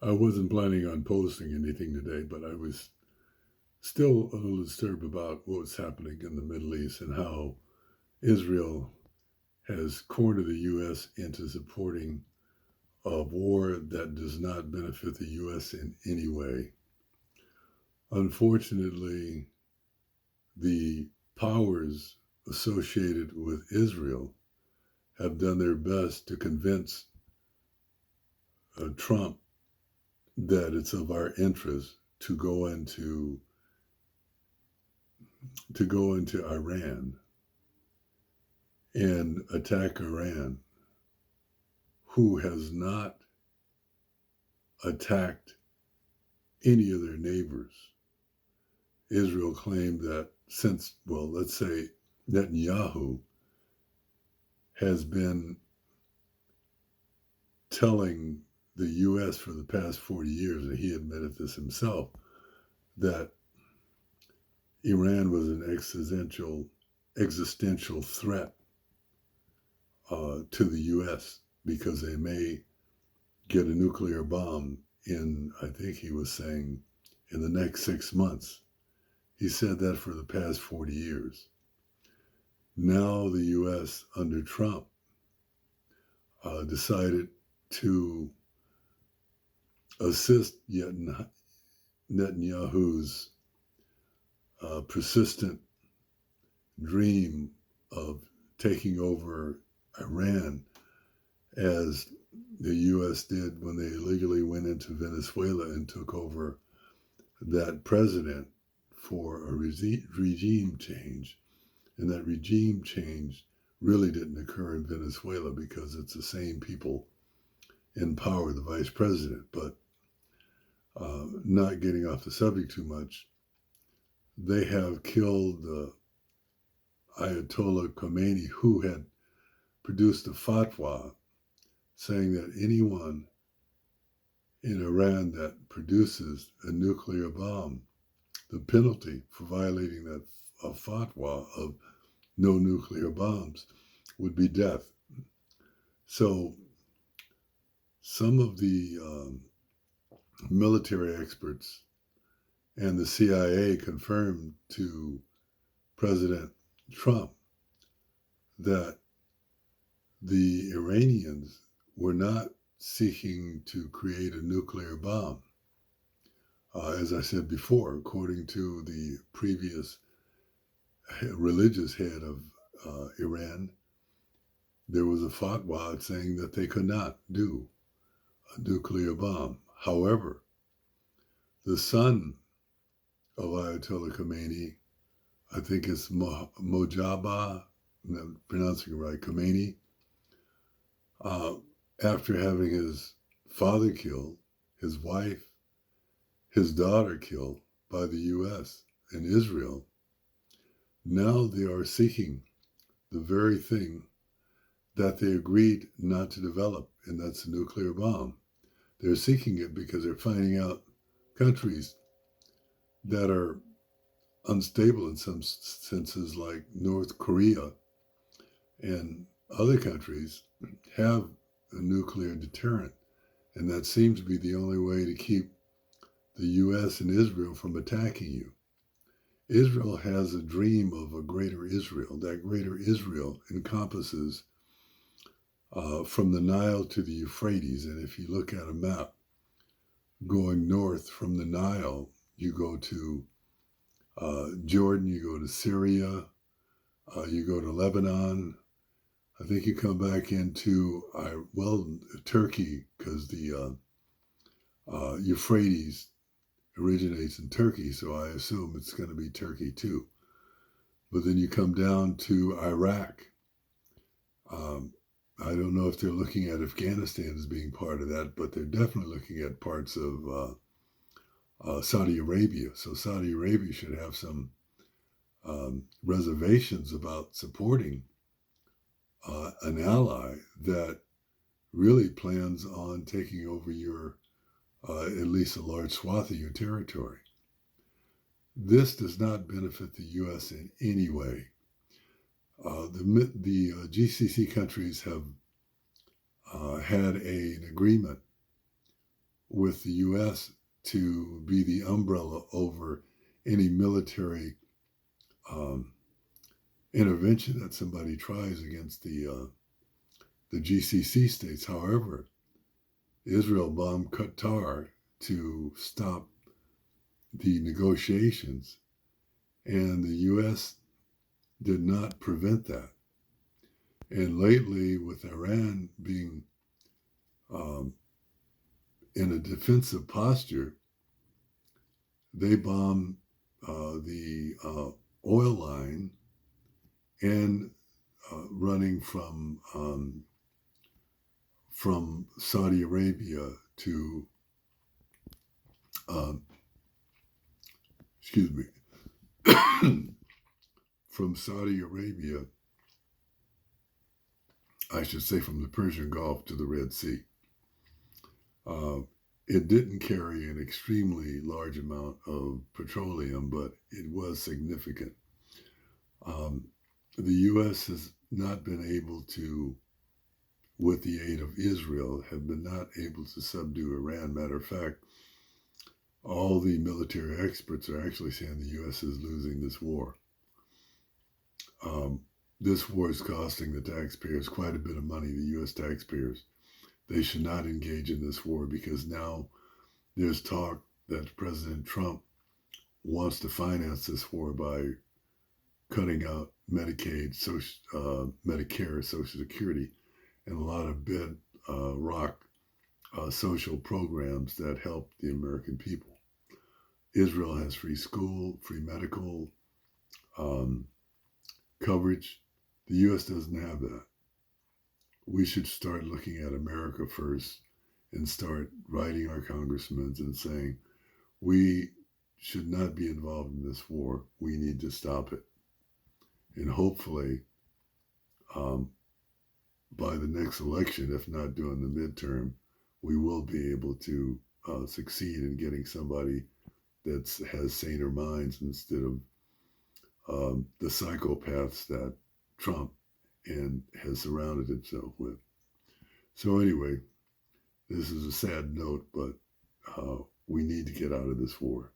I wasn't planning on posting anything today, but I was still a little disturbed about what was happening in the Middle East and how Israel has cornered the U.S. into supporting a war that does not benefit the U.S. in any way. Unfortunately, the powers associated with Israel have done their best to convince Trump that it's of our interest to go into Iran and attack Iran, who has not attacked any of their neighbors. Israel claimed that since, well, let's say Netanyahu has been telling the U.S. for the past 40 years, and he admitted this himself, that Iran was an existential threat to the U.S. because they may get a nuclear bomb in, I think he was saying, in the next 6 months. He said that for the past 40 years. Now the U.S. under Trump decided to assist Netanyahu's persistent dream of taking over Iran, as the U.S. did when they illegally went into Venezuela and took over that president for a regime change. And that regime change really didn't occur in Venezuela because it's the same people in power, the vice president. But not getting off the subject too much, they have killed Ayatollah Khomeini, who had produced a fatwa saying that anyone in Iran that produces a nuclear bomb, the penalty for violating that fatwa of no nuclear bombs would be death. So some of the military experts and the CIA confirmed to President Trump that the Iranians were not seeking to create a nuclear bomb. As I said before, according to the previous religious head of Iran, there was a fatwa saying that they could not do a nuclear bomb. However, the son of Ayatollah Khomeini, I think it's Mojaba, I'm not pronouncing it right, Khomeini, uh, after having his father killed, his wife, his daughter killed by the U.S. and Israel, now they are seeking the very thing that they agreed not to develop, and that's a nuclear bomb. They're seeking it because they're finding out countries that are unstable in some senses, like North Korea and other countries, have a nuclear deterrent. And that seems to be the only way to keep the U.S. and Israel from attacking you. Israel has a dream of a greater Israel. That greater Israel encompasses from the Nile to the Euphrates. And if you look at a map going north from the Nile, you go to Jordan, you go to Syria, you go to Lebanon. I think you come back into, Turkey, because the Euphrates originates in Turkey, so I assume it's going to be Turkey too. But then you come down to Iraq. Um, I don't know if they're looking at Afghanistan as being part of that, but they're definitely looking at parts of Saudi Arabia. So Saudi Arabia should have some reservations about supporting an ally that really plans on taking over your, at least a large swath of your territory. This does not benefit the U.S. in any way. The GCC countries have had an agreement with the U.S. to be the umbrella over any military um, intervention that somebody tries against the GCC states. However, Israel bombed Qatar to stop the negotiations, and the U.S. did not prevent that. And lately, with Iran being um, in a defensive posture, they bombed the oil line and running from Saudi Arabia to um, excuse me from Saudi Arabia, I should say from the Persian Gulf to the Red Sea. Uh, it didn't carry an extremely large amount of petroleum, but it was significant. Um, the U.S. has not been able to, with the aid of Israel, have been not able to subdue Iran. Matter of fact, all the military experts are actually saying the U.S. is losing this war. Um, this war is costing the taxpayers quite a bit of money, the U.S. taxpayers. They should not engage in this war because now there's talk that President Trump wants to finance this war by cutting out Medicaid, Medicare, Social Security, and a lot of bedrock social programs that help the American people. Israel has free school, free medical um, coverage. The U.S. doesn't have that. We should start looking at America first and start writing our congressmen and saying, we should not be involved in this war. We need to stop it. And hopefully, um, by the next election, if not during the midterm, we will be able to succeed in getting somebody that has saner minds instead of the psychopaths that Trump and has surrounded himself with. So anyway, this is a sad note, but we need to get out of this war.